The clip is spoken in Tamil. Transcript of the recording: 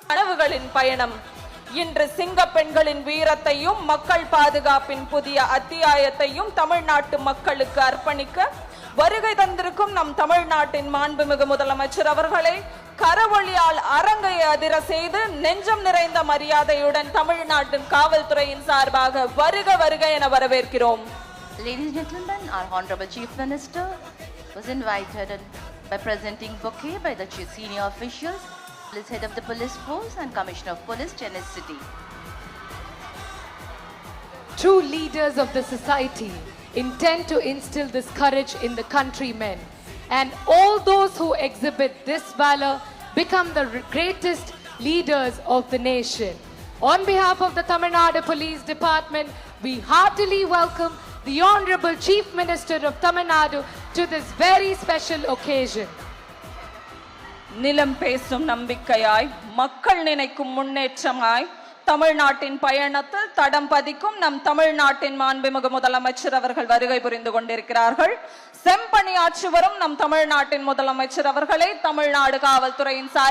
கனவுகளின் பயணம். இன்று சிங்க பெண்களின் வீரத்தையும் மக்கள் பாதுகாப்பின் புதிய அத்தியாயத்தையும் தமிழ்நாட்டு மக்களுக்கு அர்ப்பணிக்க வருகை தந்திருக்கும் நம் தமிழ்நாட்டின் மாண்புமிகு முதலமைச்சர் அவர்களை கரவொலியால் அரங்கை அதிர செய்து நெஞ்சம் நிறைந்த மரியாதையுடன் தமிழ்நாட்டின் காவல்துறையின் சார்பாக வருக வருக என வரவேற்கிறோம். Ladies and gentlemen, our Honorable Chief Minister was invited by presenting bouquet by the senior officials, police head of the police force and Commissioner of Police, Chennai City. True leaders of the society intend to instill this courage in the countrymen, and all those who exhibit this valor become the greatest leaders of the nation. On behalf of the Tamil Nadu Police Department, we heartily welcome the Honorable Chief Minister of Tamil Nadu to this very special occasion. நிலம் பேசும் நம்பிக்கையாய் மக்கள் நினைக்கும் முன்னேற்றமாய் தமிழ்நாட்டின் பயணத்தில் தடம் பதிக்கும் நம் தமிழ்நாட்டின் மாண்புமிகு முதலமைச்சர் அவர்கள் வருகை புரிந்து கொண்டிருக்கிறார்கள். செம்பணியாற்றி வரும் நம் தமிழ்நாட்டின் முதலமைச்சர் அவர்களை தமிழ்நாடு காவல்துறையின் சார்பில்